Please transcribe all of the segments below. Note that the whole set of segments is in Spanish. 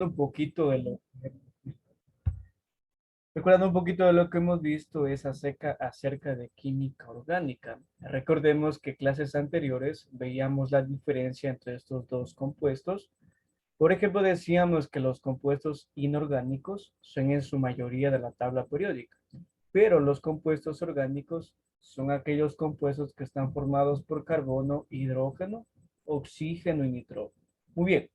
Un poquito de lo Recordando un poquito de lo que hemos visto es acerca de química orgánica. Recordemos que clases anteriores veíamos la diferencia entre estos dos compuestos. Por ejemplo, decíamos que los compuestos inorgánicos son en su mayoría de la tabla periódica, pero los compuestos orgánicos son aquellos compuestos que están formados por carbono, hidrógeno, oxígeno y nitrógeno. Muy bien.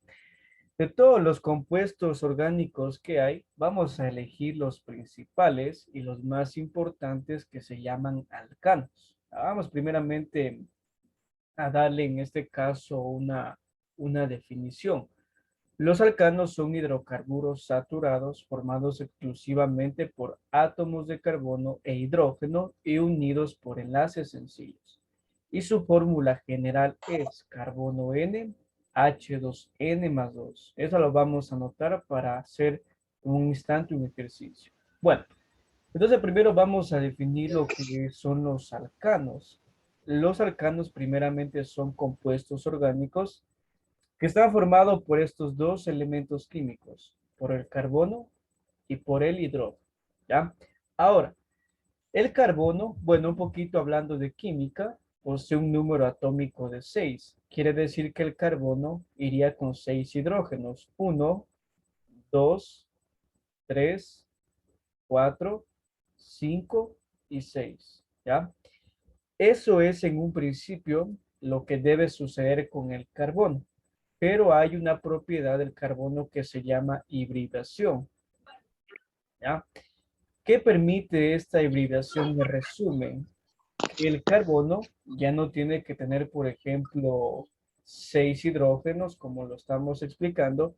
De todos los compuestos orgánicos que hay, vamos a elegir los principales y los más importantes que se llaman alcanos. Vamos primeramente a darle en este caso una definición. Los alcanos son hidrocarburos saturados formados exclusivamente por átomos de carbono e hidrógeno y unidos por enlaces sencillos. Y su fórmula general es carbono N, H2N más 2. Eso lo vamos a anotar para hacer en un instante un ejercicio. Bueno, entonces primero vamos a definir lo que son los alcanos. Los alcanos primeramente son compuestos orgánicos que está formado por estos dos elementos químicos, por el carbono y por el hidrógeno, ¿ya? Ahora, el carbono, bueno, un poquito hablando de química, posee un número atómico de 6. Quiere decir que el carbono iría con 6 hidrógenos. Uno, 2, 3, 4, 5 y 6, ¿ya? Eso es en un principio lo que debe suceder con el carbono. Pero hay una propiedad del carbono que se llama hibridación, ¿ya? ¿Qué permite esta hibridación? En resumen, que el carbono ya no tiene que tener, por ejemplo, 6 hidrógenos, como lo estamos explicando,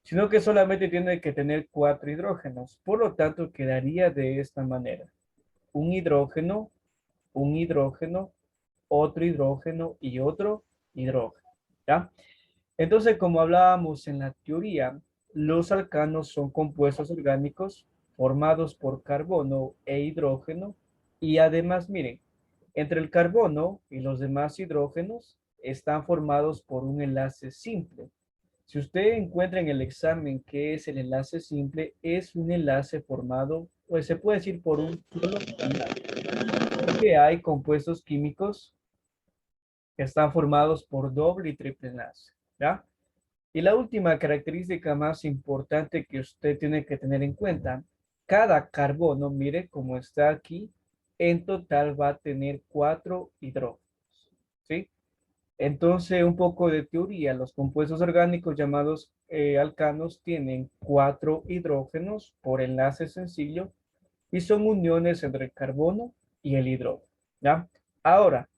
sino que solamente tiene que tener 4 hidrógenos. Por lo tanto, quedaría de esta manera. Un hidrógeno, un hidrógeno, otro hidrógeno y otro hidrógeno, ¿ya? Entonces, como hablábamos en la teoría, los alcanos son compuestos orgánicos formados por carbono e hidrógeno y además, miren, entre el carbono y los demás hidrógenos están formados por un enlace simple. Si usted encuentra en el examen qué es el enlace simple, es un enlace formado, pues se puede decir por un solo enlace. Porque hay compuestos químicos que están formados por doble y triple enlace, ¿ya? Y la última característica más importante que usted tiene que tener en cuenta, cada carbono, mire cómo está aquí, en total va a tener 4 hidrógenos, ¿sí? Entonces, un poco de teoría, los compuestos orgánicos llamados alcanos tienen 4 hidrógenos por enlace sencillo y son uniones entre el carbono y el hidrógeno, ¿ya? Ahora,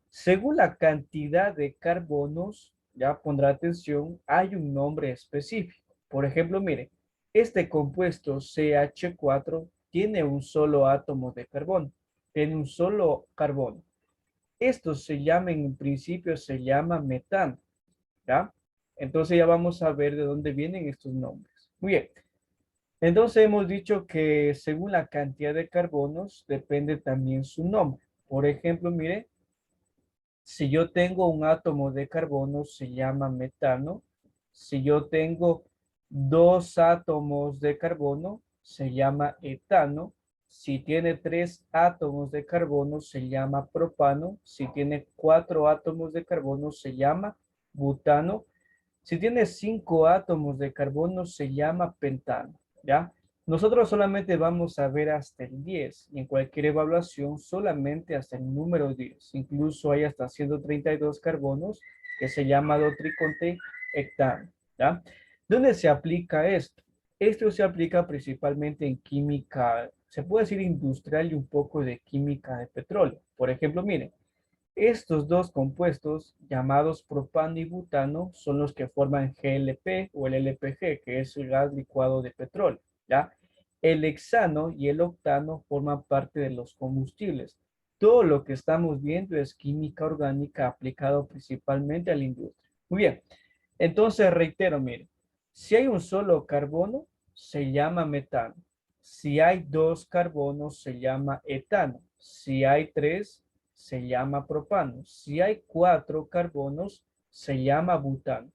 según la cantidad de carbonos, ya pondrá atención, hay un nombre específico. Por ejemplo, mire, este compuesto CH4 tiene un solo átomo de carbono, tiene un solo carbono. Esto se llama, en principio, se llama metano, ¿ya? Entonces ya vamos a ver de dónde vienen estos nombres. Muy bien. Entonces hemos dicho que según la cantidad de carbonos depende también su nombre. Por ejemplo, mire, si yo tengo un átomo de carbono, se llama metano. Si yo tengo dos átomos de carbono, se llama etano. Si tiene 3 átomos de carbono, se llama propano. Si tiene 4 átomos de carbono, se llama butano. Si tiene 5 átomos de carbono, se llama pentano, ¿ya? Nosotros solamente vamos a ver hasta el 10 y en cualquier evaluación solamente hasta el número 10. Incluso hay hasta 132 carbonos que se llama triconte hectano, ¿ya? ¿Dónde se aplica esto? Esto se aplica principalmente en química, se puede decir industrial y un poco de química de petróleo. Por ejemplo, miren, estos dos compuestos, llamados propano y butano, son los que forman GLP o el LPG, que es el gas licuado de petróleo, ¿ya? El hexano y el octano forman parte de los combustibles. Todo lo que estamos viendo es química orgánica aplicado principalmente a la industria. Muy bien, entonces reitero, mire, si hay un solo carbono, se llama metano. Si hay dos carbonos, se llama etano. Si hay tres, se llama propano. Si hay 4 carbonos, se llama butano.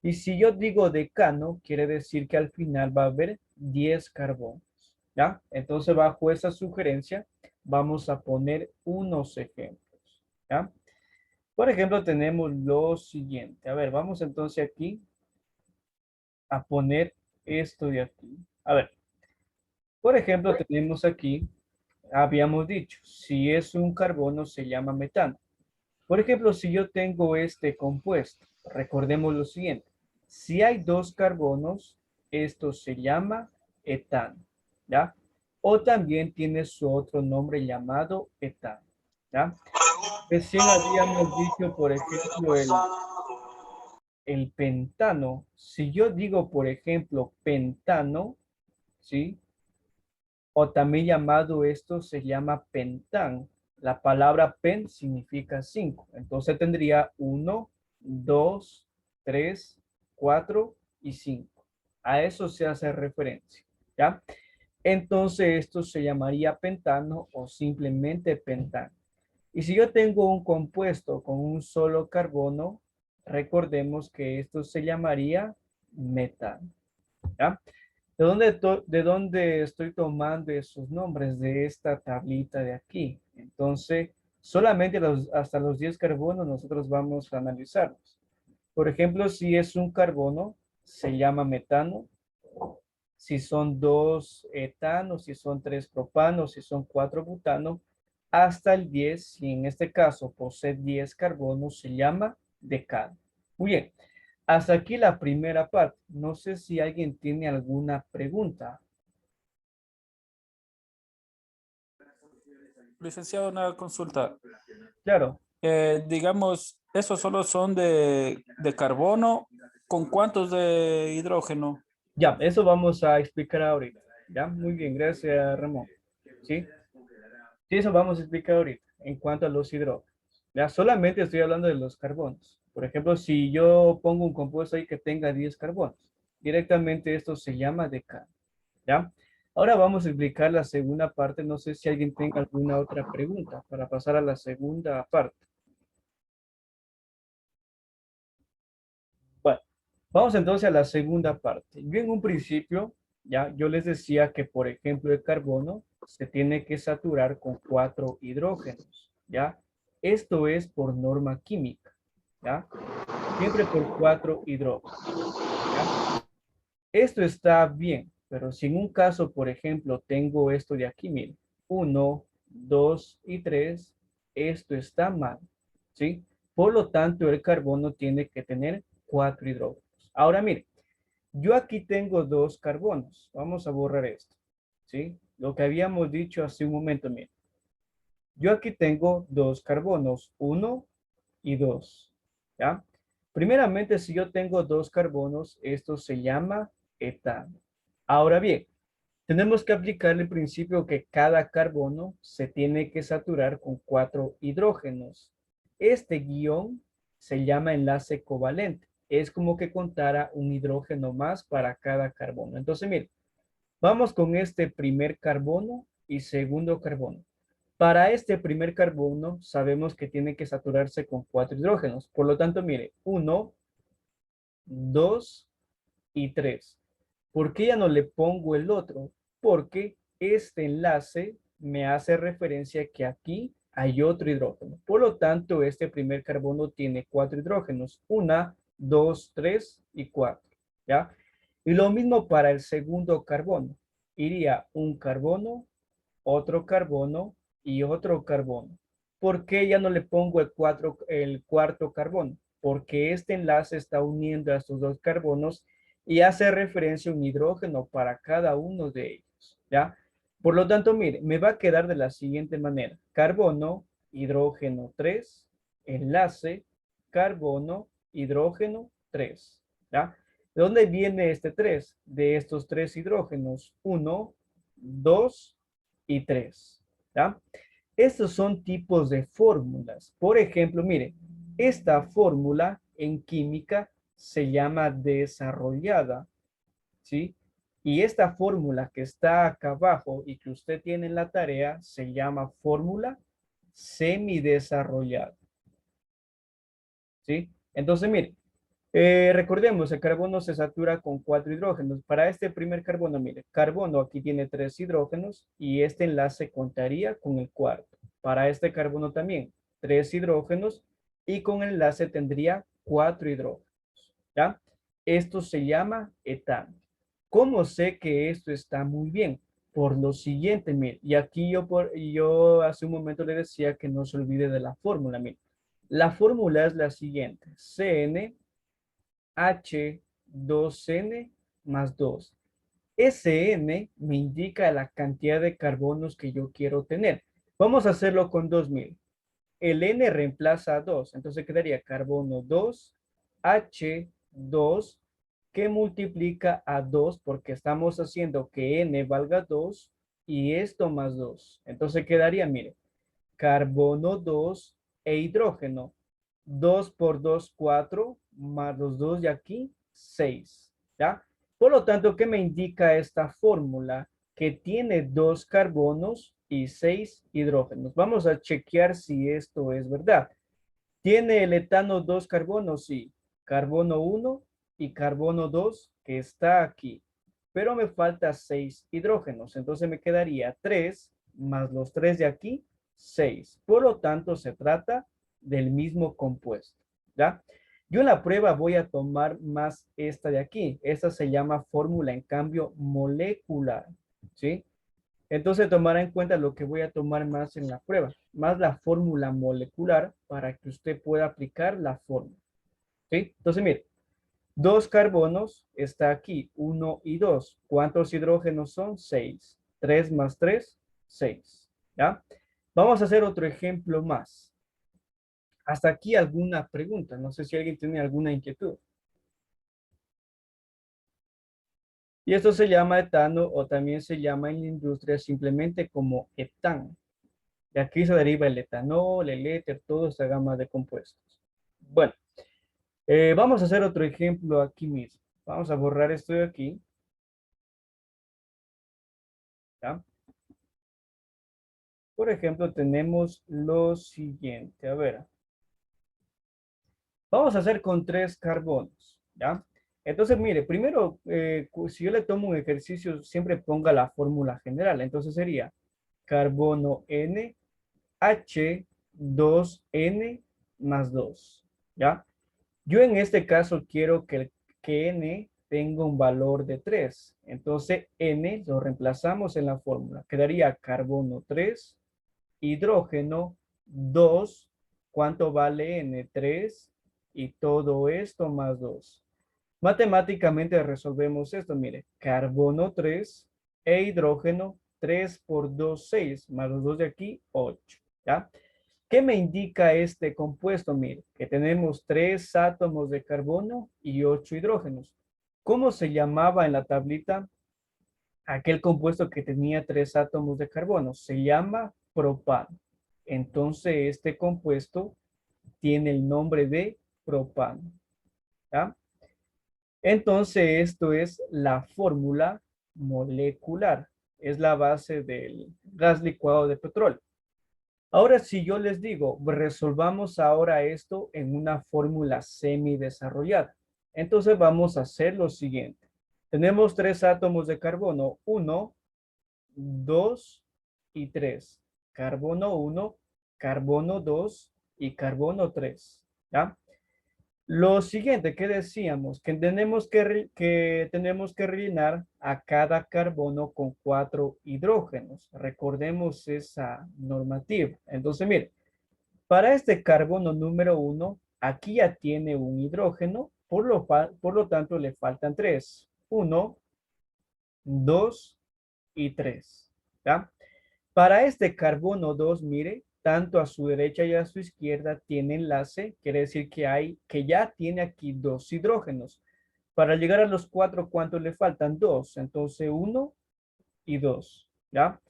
Y si yo digo decano, quiere decir que al final va a haber 10 carbonos, ¿ya? Entonces, bajo esa sugerencia, vamos a poner unos ejemplos, ¿ya? Por ejemplo, tenemos lo siguiente. A ver, vamos entonces aquí a poner esto de aquí. A ver, por ejemplo, tenemos aquí, habíamos dicho, si es un carbono se llama metano. Por ejemplo, si yo tengo este compuesto, recordemos lo siguiente. Si hay dos carbonos, esto se llama etano, ¿ya? O también tiene su otro nombre llamado etano, ¿ya? Recién habíamos dicho, por ejemplo, el pentano. Si yo digo, por ejemplo, pentano, ¿sí? O también llamado esto se llama pentán. La palabra pen significa 5. Entonces tendría uno, 2, 3, 4 y 5. A eso se hace referencia, ¿ya? Entonces esto se llamaría pentano o simplemente pentano. Y si yo tengo un compuesto con un solo carbono, recordemos que esto se llamaría metano, ¿ya? ¿De dónde estoy tomando esos nombres? De esta tablita de aquí. Entonces, solamente hasta los 10 carbonos nosotros vamos a analizarlos. Por ejemplo, si es un carbono, se llama metano. Si son dos etanos, si son tres propanos, si son cuatro butanos, hasta el 10, si en este caso posee 10 carbonos, se llama decano. Muy bien. Hasta aquí la primera parte. No sé si alguien tiene alguna pregunta. Licenciado, una consulta. Claro, Digamos, esos solo son de carbono. ¿Con cuántos de hidrógeno? ya, eso vamos a explicar ahorita. Ya, muy bien, gracias, Ramón. ¿Sí? Sí, eso vamos a explicar ahorita en cuanto a los hidrógenos. Ya, solamente estoy hablando de los carbonos. Por ejemplo, si yo pongo un compuesto ahí que tenga 10 carbonos, directamente esto se llama decano. ¿Ya? Ahora vamos a explicar la segunda parte. No sé si alguien tenga alguna otra pregunta para pasar a la segunda parte. Bueno, vamos entonces a la segunda parte. Yo en un principio, ya, yo les decía que, por ejemplo, el carbono se tiene que saturar con 4 hidrógenos, ¿ya? Esto es por norma química, ¿ya? Siempre por 4 hidrógenos, ¿ya? Esto está bien, pero si en un caso, por ejemplo, tengo esto de aquí, miren, 1, 2 y 3, esto está mal, ¿sí? Por lo tanto, el carbono tiene que tener 4 hidrógenos. Ahora, miren, yo aquí tengo dos carbonos. Vamos a borrar esto, ¿sí? Lo que habíamos dicho hace un momento, miren. Yo aquí tengo dos carbonos, uno y dos, ¿ya? Primeramente, si yo tengo dos carbonos, esto se llama etano. Ahora bien, tenemos que aplicar el principio que cada carbono se tiene que saturar con 4 hidrógenos. Este guión se llama enlace covalente. Es como que contara un hidrógeno más para cada carbono. Entonces, mire, vamos con este primer carbono y segundo carbono. Para este primer carbono sabemos que tiene que saturarse con 4 hidrógenos. Por lo tanto, mire, uno, 2 y 3. ¿Por qué ya no le pongo el otro? Porque este enlace me hace referencia que aquí hay otro hidrógeno. Por lo tanto, este primer carbono tiene 4 hidrógenos. Una, 2, 3 y 4. ¿Ya? Y lo mismo para el segundo carbono. Iría un carbono, otro carbono y otro carbono. ¿Por qué ya no le pongo el cuarto carbono? Porque este enlace está uniendo a estos dos carbonos y hace referencia a un hidrógeno para cada uno de ellos, ¿ya? Por lo tanto, mire, me va a quedar de la siguiente manera. Carbono, hidrógeno 3, enlace, carbono, hidrógeno 3, ¿ya? ¿De dónde viene este 3? De estos tres hidrógenos, uno, 2 y 3, ¿ya? Estos son tipos de fórmulas. Por ejemplo, mire, esta fórmula en química se llama desarrollada, ¿sí? Y esta fórmula que está acá abajo y que usted tiene en la tarea se llama fórmula semidesarrollada, ¿sí? Entonces, mire, Recordemos, el carbono se satura con 4 hidrógenos. Para este primer carbono, mire, carbono aquí tiene 3 hidrógenos y este enlace contaría con el cuarto. Para este carbono también, 3 hidrógenos y con el enlace tendría 4 hidrógenos. ¿Ya? Esto se llama etano. ¿Cómo sé que esto está muy bien? Por lo siguiente, mire, y aquí yo hace un momento le decía que no se olvide de la fórmula, mire. La fórmula es la siguiente, CnH2n más 2. Sn me indica la cantidad de carbonos que yo quiero tener. Vamos a hacerlo con 2000. El N reemplaza a 2, entonces quedaría carbono 2, H2, que multiplica a 2 porque estamos haciendo que N valga 2 y esto más 2. Entonces quedaría, mire, carbono 2 e hidrógeno. 2 por 2, 4, más los 2 de aquí, 6. ¿Ya? Por lo tanto, ¿qué me indica esta fórmula? Que tiene 2 carbonos y 6 hidrógenos. Vamos a chequear si esto es verdad. ¿Tiene el etano 2 carbonos? Sí. Carbono 1 y carbono 2 que está aquí. Pero me falta 6 hidrógenos. Entonces me quedaría 3 más los 3 de aquí, 6. Por lo tanto, se trata del mismo compuesto. ¿Ya? Yo en la prueba voy a tomar más esta de aquí. Esta se llama fórmula en cambio molecular. ¿Sí? Entonces, tomar en cuenta lo que voy a tomar más en la prueba, más la fórmula molecular para que usted pueda aplicar la fórmula. ¿Sí? Entonces, mire, 2 carbonos está aquí, 1 y 2. ¿Cuántos hidrógenos son? 6. 3 más 3, 6. ¿Ya? Vamos a hacer otro ejemplo más. Hasta aquí alguna pregunta. No sé si alguien tiene alguna inquietud. Y esto se llama etano o también se llama en la industria simplemente como etán. De aquí se deriva el etanol, el éter, toda esta gama de compuestos. Bueno, vamos a hacer otro ejemplo aquí mismo. Vamos a borrar esto de aquí. ¿Ya? Por ejemplo, tenemos lo siguiente. A ver, vamos a hacer con 3 carbonos. ¿Ya? Entonces, mire, primero, si yo le tomo un ejercicio, siempre ponga la fórmula general. Entonces sería carbono N, H, 2N más 2. ¿Ya? Yo en este caso quiero que n tenga un valor de 3. Entonces, n lo reemplazamos en la fórmula. Quedaría carbono 3, hidrógeno 2. ¿Cuánto vale n? 3. Y todo esto más 2. Matemáticamente resolvemos esto. Mire, carbono 3 e hidrógeno 3 por 2, 6. Más los 2 de aquí, 8. ¿Ya? ¿Qué me indica este compuesto? Mire, que tenemos 3 átomos de carbono y 8 hidrógenos. ¿Cómo se llamaba en la tablita aquel compuesto que tenía 3 átomos de carbono? Se llama propano. Entonces, este compuesto tiene el nombre de propano. ¿Ya? Entonces, esto es la fórmula molecular. Es la base del gas licuado de petróleo. Ahora, si yo les digo, resolvamos ahora esto en una fórmula semi-desarrollada. Entonces vamos a hacer lo siguiente. Tenemos 3 átomos de carbono, 1, 2 y 3. Carbono 1, carbono 2 y carbono 3. ¿Ya? Lo siguiente que decíamos, que tenemos que rellenar a cada carbono con 4 hidrógenos. Recordemos esa normativa. Entonces, mire, para este carbono número 1, aquí ya tiene un hidrógeno, por lo tanto le faltan 3. 1, 2 y 3. ¿Ya? Para este carbono 2, mire, tanto a su derecha y a su izquierda tiene enlace, quiere decir que ya tiene aquí 2 hidrógenos. Para llegar a los 4, ¿cuántos le faltan? 2. Entonces 1 y 2. ¿Ya?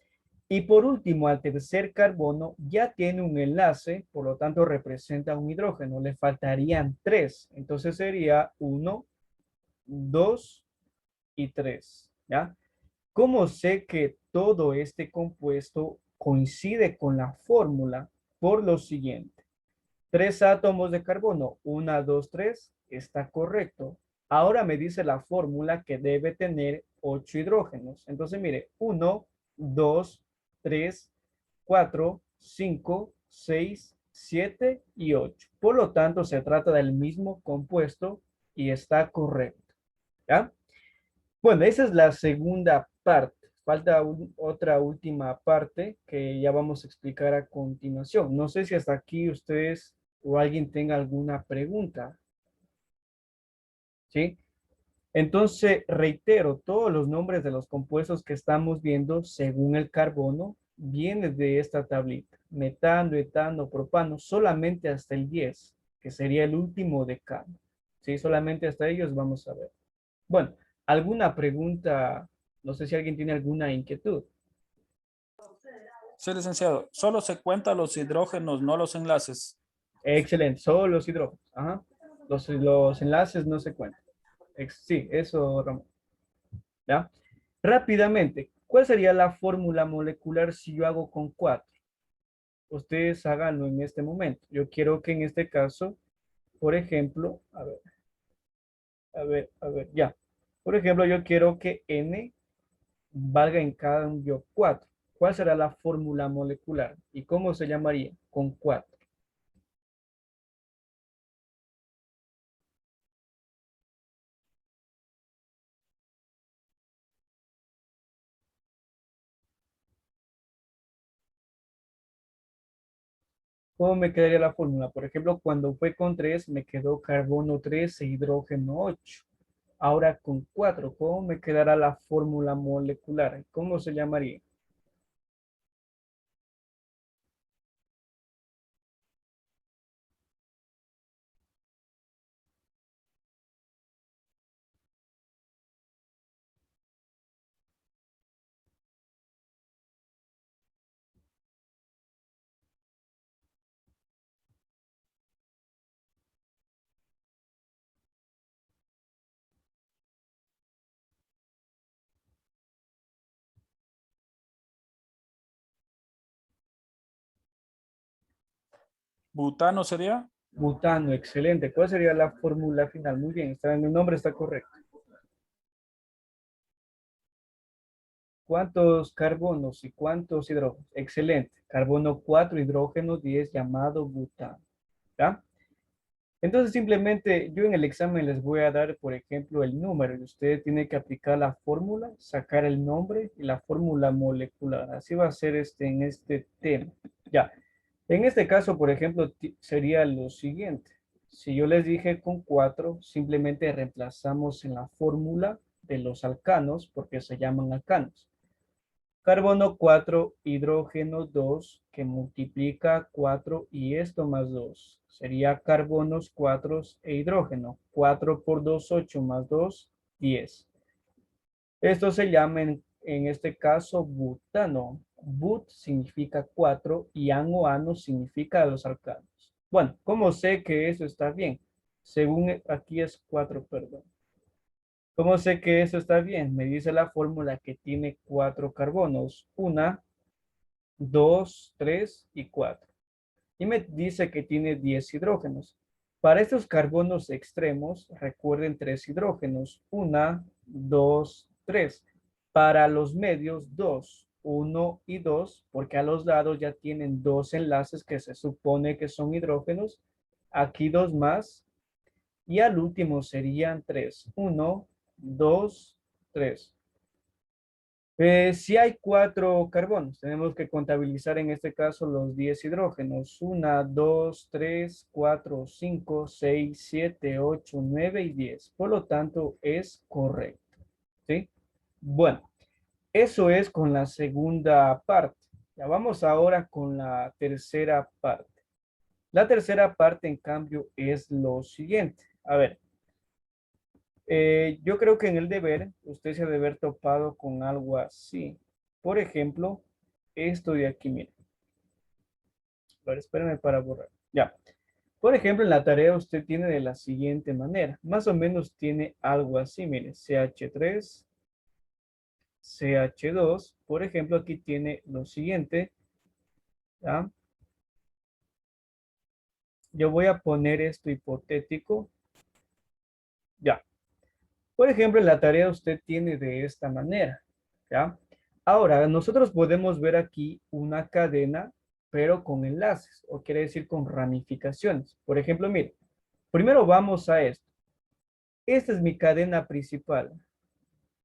Y por último, al tercer carbono ya tiene un enlace, por lo tanto representa un hidrógeno. Le faltarían 3. Entonces sería 1, 2 y 3. ¿Ya? ¿Cómo sé que todo este compuesto coincide con la fórmula? Por lo siguiente. 3 átomos de carbono, 1, 2, 3. está correcto. Ahora me dice la fórmula que debe tener 8 hidrógenos. Entonces, mire, 1, 2, 3, 4, 5, 6, 7 y 8. Por lo tanto, se trata del mismo compuesto y está correcto. ¿Ya? Bueno, esa es la segunda parte. Falta otra última parte que ya vamos a explicar a continuación. No sé si hasta aquí ustedes o alguien tenga alguna pregunta. ¿Sí? Entonces, reitero, todos los nombres de los compuestos que estamos viendo según el carbono vienen de esta tablita. Metano, etano, propano, solamente hasta el 10, que sería el último decano. ¿Sí? Solamente hasta ellos vamos a ver. Bueno, ¿alguna pregunta? No sé si alguien tiene alguna inquietud. Sí, licenciado. Solo se cuentan los hidrógenos, no los enlaces. Excelente, solo los hidrógenos. Ajá. Los enlaces no se cuentan. Sí, eso, Ramón. ¿Ya? Rápidamente, ¿cuál sería la fórmula molecular si yo hago con 4? Ustedes háganlo en este momento. Yo quiero que en este caso, por ejemplo, ya. Por ejemplo, yo quiero que N valga en cambio 4. ¿Cuál será la fórmula molecular? ¿Y cómo se llamaría? Con 4. ¿Cómo me quedaría la fórmula? Por ejemplo, cuando fue con 3, me quedó carbono 3 e hidrógeno 8. Ahora con 4, ¿cómo me quedará la fórmula molecular? ¿Cómo se llamaría? Butano sería. Butano, excelente. ¿Cuál sería la fórmula final? Muy bien, está en el nombre, está correcto. ¿Cuántos carbonos y cuántos hidrógenos? Excelente. Carbono 4, hidrógeno 10, llamado butano. ¿Ya? Entonces simplemente yo en el examen les voy a dar, por ejemplo, el número y usted tiene que aplicar la fórmula, sacar el nombre y la fórmula molecular. Así va a ser en este tema. Ya. En este caso, por ejemplo, sería lo siguiente. Si yo les dije con 4, simplemente reemplazamos en la fórmula de los alcanos porque se llaman alcanos. Carbono 4, hidrógeno 2, que multiplica 4 y esto más 2. Sería carbonos 4 e hidrógeno. 4 por 2, 8 más 2, 10. Esto se llama en este caso butano. But significa 4 y ano, ano significa los alcanos. Bueno, ¿cómo sé que eso está bien? Según aquí es 4, perdón. ¿Cómo sé que eso está bien? Me dice la fórmula que tiene 4 carbonos. Una, 2, 3 y 4. Y me dice que tiene 10 hidrógenos. Para estos carbonos extremos, recuerden 3 hidrógenos. 1, 2, 3. Para los medios, 2, 1 y 2, porque a los lados ya tienen 2 enlaces que se supone que son hidrógenos. Aquí 2 más. Y al último serían 3. 1, 2, 3. Si hay 4 carbonos, tenemos que contabilizar en este caso los 10 hidrógenos. 1, 2, 3, 4, 5, 6, 7, 8, 9 y 10. Por lo tanto, es correcto. ¿Sí? Bueno, eso es con la segunda parte. Ya vamos ahora con la tercera parte. La tercera parte, en cambio, es lo siguiente. A ver, yo creo que en el deber usted se ha de haber topado con algo así. Por ejemplo, esto de aquí, mire. A ver, espérenme para borrar. Ya. Por ejemplo, en la tarea usted tiene de la siguiente manera. Más o menos tiene algo así, mire. CH3, CH2. Por ejemplo, aquí tiene lo siguiente. ¿Ya? Yo voy a poner esto hipotético. Ya. Por ejemplo, en la tarea usted tiene de esta manera, ¿ya? Ahora, nosotros podemos ver aquí una cadena, pero con enlaces, o quiere decir con ramificaciones. Por ejemplo, mire, primero vamos a esto. Esta es mi cadena principal,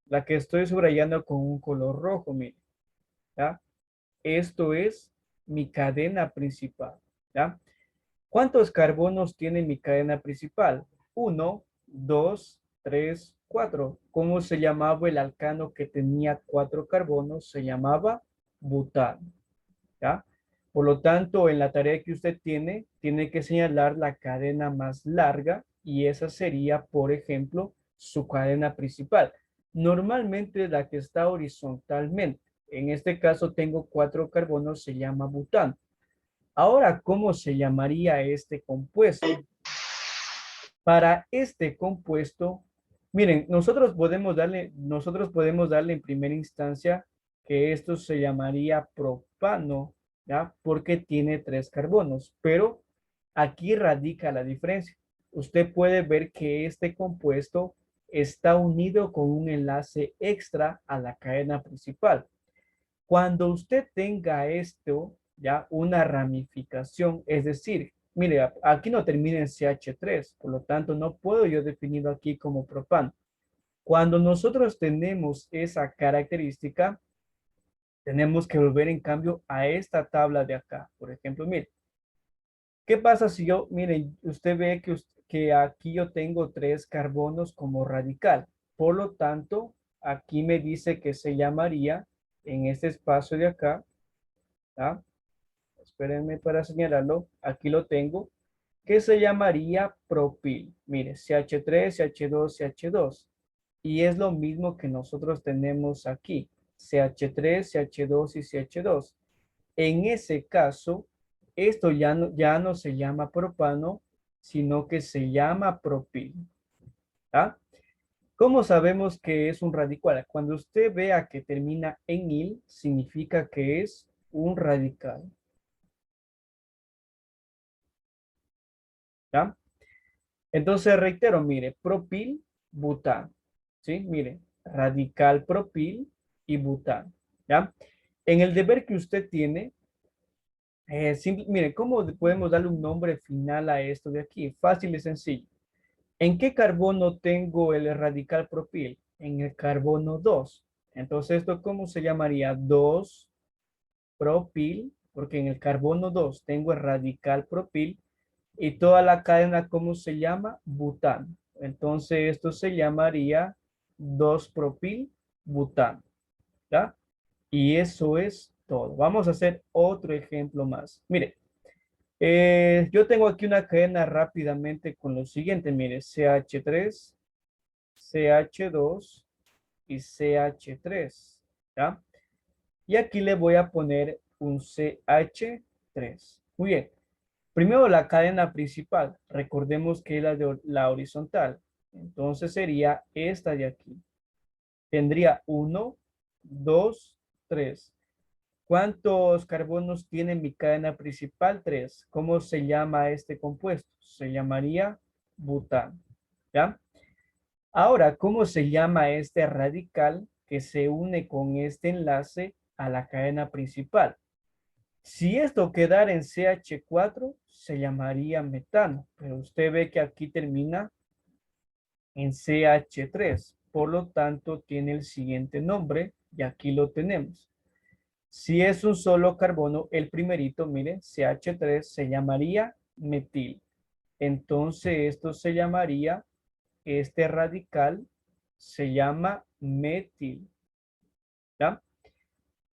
la que estoy subrayando con un color rojo, mire, ¿ya? Esto es mi cadena principal, ¿ya? ¿Cuántos carbonos tiene mi cadena principal? Uno, dos, tres, cuatro. ¿Cómo se llamaba el alcano que tenía cuatro carbonos? Se llamaba butano, ¿ya? Por lo tanto, en la tarea que usted tiene, tiene que señalar la cadena más larga y esa sería, por ejemplo, su cadena principal. Normalmente la que está horizontalmente. En este caso tengo cuatro carbonos, se llama butano. Ahora, ¿cómo se llamaría este compuesto? Para este compuesto, miren, nosotros podemos darle en primera instancia que esto se llamaría propano, ¿ya? Porque tiene tres carbonos, pero aquí radica la diferencia. Usted puede ver que este compuesto está unido con un enlace extra a la cadena principal. Cuando usted tenga esto, ya una ramificación, es decir, mire, aquí no termina en CH3, por lo tanto no puedo yo definirlo aquí como propano. Cuando nosotros tenemos esa característica, tenemos que volver en cambio a esta tabla de acá. Por ejemplo, mire, ¿qué pasa si yo, miren, usted ve que aquí yo tengo tres carbonos como radical? Por lo tanto, aquí me dice que se llamaría en este espacio de acá, ¿ah? Espérenme para señalarlo. Aquí lo tengo. Que se llamaría propil. Mire, CH3, CH2, CH2. Y es lo mismo que nosotros tenemos aquí. CH3, CH2 y CH2. En ese caso, esto ya no se llama propano, sino que se llama propil. ¿Ah? ¿Cómo sabemos que es un radical? Cuando usted vea que termina en il, significa que es un radical. ¿Ya? Entonces reitero, mire, propil, butano, ¿sí? Mire, radical propil y butano, ¿ya? En el deber que usted tiene, mire, ¿cómo podemos darle un nombre final a esto de aquí? Fácil y sencillo. ¿En qué carbono tengo el radical propil? En el carbono 2. Entonces, ¿esto cómo se llamaría? 2 propil, porque en el carbono 2 tengo el radical propil y toda la cadena, ¿cómo se llama? Butano. Entonces, esto se llamaría 2-propil butano, ¿ya? Y eso es todo. Vamos a hacer otro ejemplo más. Mire, yo tengo aquí una cadena rápidamente con lo siguiente. Mire, CH3, CH2 y CH3, ¿ya? Y aquí le voy a poner un CH3. Muy bien. Primero la cadena principal. Recordemos que es la horizontal. Entonces sería esta de aquí. Tendría uno, 2, 3. ¿Cuántos carbonos tiene mi cadena principal? 3. ¿Cómo se llama este compuesto? Se llamaría butano. ¿Ya? Ahora, ¿cómo se llama este radical que se une con este enlace a la cadena principal? Si esto quedara en CH4, se llamaría metano, pero usted ve que aquí termina en CH3. Por lo tanto, tiene el siguiente nombre y aquí lo tenemos. Si es un solo carbono, el primerito, miren, CH3 se llamaría metil. Entonces, esto se llamaría, este radical se llama metil. ¿Ya?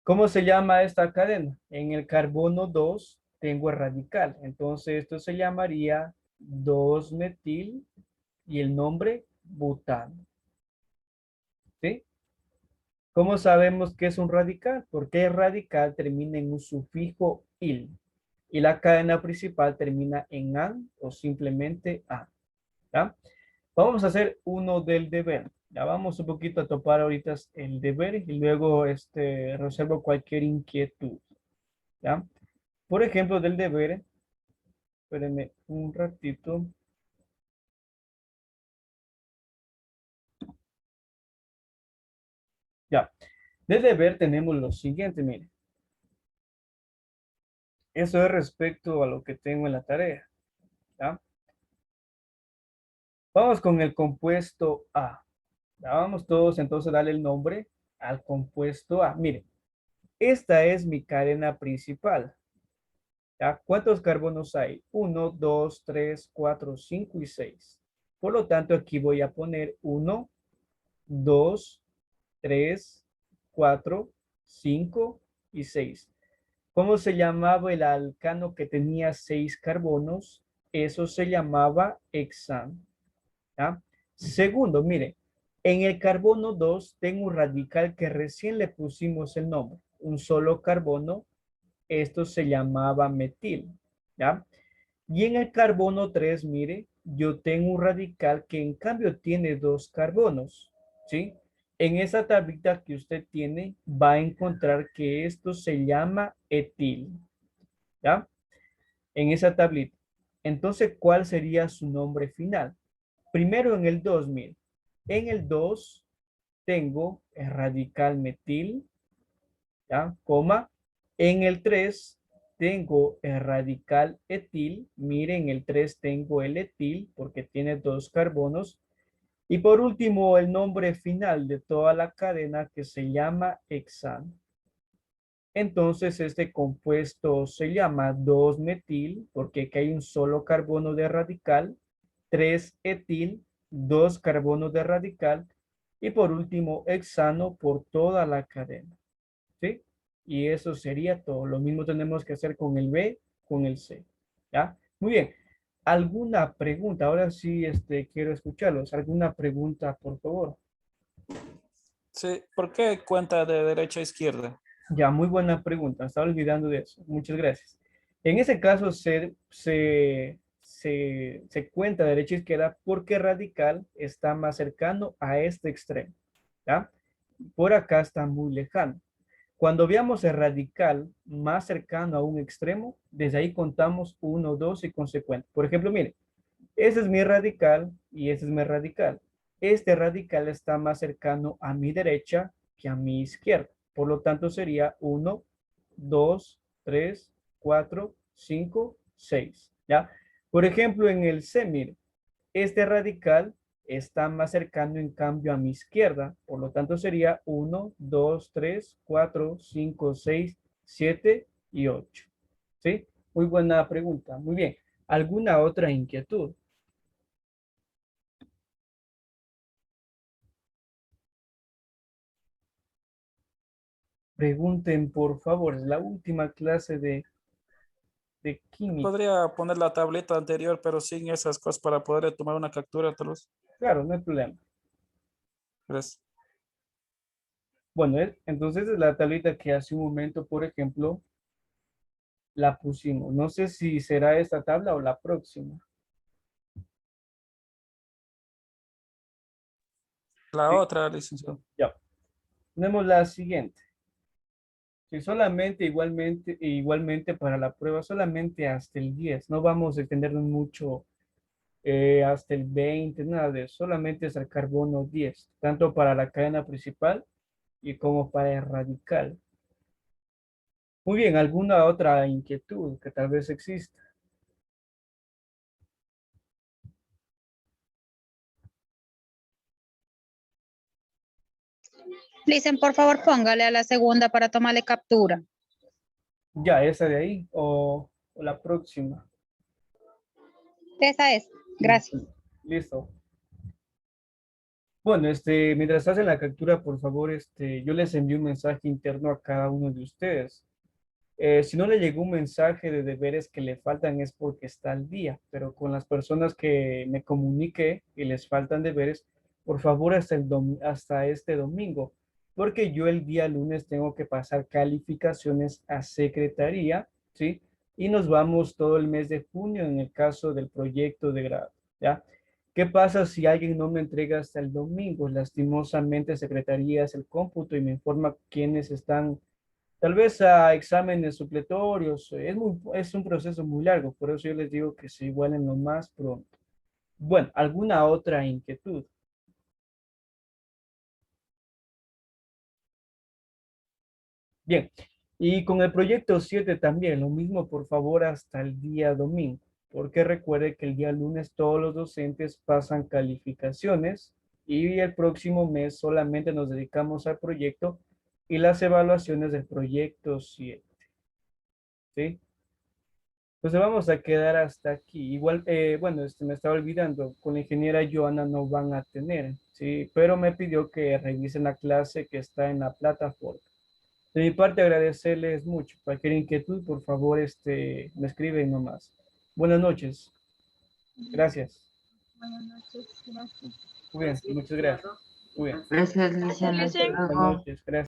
¿Cómo se llama esta cadena? En el carbono 2 tengo el radical. Entonces esto se llamaría 2-metil y el nombre butano. ¿Sí? ¿Cómo sabemos que es un radical? Porque el radical termina en un sufijo il y la cadena principal termina en an o simplemente a. ¿Ya? Vamos a hacer uno del deber. Ya vamos un poquito a topar ahorita el deber y luego reservo cualquier inquietud. ¿Ya? Por ejemplo, del deber, espérenme un ratito. Ya. De deber tenemos lo siguiente, mire. Eso es respecto a lo que tengo en la tarea. ¿Ya? Vamos con el compuesto A. Ya vamos todos entonces a darle el nombre al compuesto A. Mire, esta es mi cadena principal. ¿Ya? ¿Cuántos carbonos hay? Uno, 2, 3, 4, 5 y 6. Por lo tanto, aquí voy a poner uno, 2, 3, 4, 5 y 6. ¿Cómo se llamaba el alcano que tenía 6 carbonos? Eso se llamaba hexano. ¿Ya? Segundo, mire, en el carbono 2 tengo un radical que recién le pusimos el nombre, un solo carbono, esto se llamaba metil, ¿ya? Y en el carbono 3, mire, yo tengo un radical que en cambio tiene 2 carbonos, ¿sí? En esa tablita que usted tiene va a encontrar que esto se llama etil, ¿ya? En esa tablita. Entonces, ¿cuál sería su nombre final? Primero en el 2, mire. En el 2 tengo el radical metil, ¿ya? Coma. En el 3 tengo el radical etil. Miren, en el 3 tengo el etil porque tiene 2 carbonos. Y por último, el nombre final de toda la cadena que se llama hexano. Entonces, este compuesto se llama 2-metil porque aquí hay un solo carbono de radical, 3-etil, 2 carbonos de radical y por último, hexano por toda la cadena. ¿Sí? Y eso sería todo. Lo mismo tenemos que hacer con el B, con el C. ¿Ya? Muy bien. ¿Alguna pregunta? Ahora sí, quiero escucharlos. ¿Alguna pregunta, por favor? Sí, ¿por qué cuenta de derecha a izquierda? Ya, muy buena pregunta. Estaba olvidando de eso. Muchas gracias. En ese caso se cuenta derecha a izquierda porque radical está más cercano a este extremo. ¿Ya? Por acá está muy lejano. Cuando veamos el radical más cercano a un extremo, desde ahí contamos uno, 2 y consecuente. Por ejemplo, mire, ese es mi radical y ese es mi radical. Este radical está más cercano a mi derecha que a mi izquierda. Por lo tanto, sería uno, 2, 3, 4, 5, 6. ¿Ya? Por ejemplo, en el semir, este radical está más cercano en cambio a mi izquierda. Por lo tanto, sería uno, 2, 3, 4, 5, 6, 7 y 8. ¿Sí? Muy buena pregunta. Muy bien. ¿Alguna otra inquietud? Pregunten, por favor. Es la última clase de química. Podría poner la tableta anterior, pero sin esas cosas para poder tomar una captura, tal vez. Claro, no hay problema. Gracias. Bueno, entonces es la tablita que hace un momento, por ejemplo, la pusimos. No sé si será esta tabla o la próxima. La Sí, otra, licenciado. ya. Tenemos la siguiente. Si solamente, igualmente para la prueba, solamente hasta el 10. No vamos a extendernos mucho hasta el 20, nada de eso. Solamente es el carbono 10, tanto para la cadena principal y como para el radical. Muy bien, ¿alguna otra inquietud que tal vez exista? Dicen, por favor, póngale a la segunda para tomarle captura. Ya, esa de ahí o la próxima. Esa es. Gracias. Listo. Bueno, mientras hacen la captura, por favor, yo les envío un mensaje interno a cada uno de ustedes. Si no le llegó un mensaje de deberes que le faltan es porque está al día, pero con las personas que me comuniqué y les faltan deberes, por favor hasta este domingo, porque yo el día lunes tengo que pasar calificaciones a secretaría, ¿sí? Y nos vamos todo el mes de junio en el caso del proyecto de grado, ¿ya? ¿Qué pasa si alguien no me entrega hasta el domingo? Lastimosamente, secretaría es el cómputo y me informa quiénes están tal vez a exámenes supletorios. Es un proceso muy largo, por eso yo les digo que se igualen lo más pronto. Bueno, ¿alguna otra inquietud? Bien, y con el proyecto 7 también, lo mismo, por favor, hasta el día domingo, porque recuerde que el día lunes todos los docentes pasan calificaciones y el próximo mes solamente nos dedicamos al proyecto y las evaluaciones del proyecto 7, ¿sí? Entonces vamos a quedar hasta aquí. Igual, bueno, me estaba olvidando, con la ingeniera Joana no van a tener, ¿sí? Pero me pidió que revisen la clase que está en la plataforma. De mi parte, agradecerles mucho. Cualquier inquietud, por favor, me escriben nomás. Buenas noches. Gracias. Buenas noches, gracias. Muy bien, muchas gracias. Muy bien. Gracias, Luciano. Hasta Gracias. Buenas luego. noches. Gracias.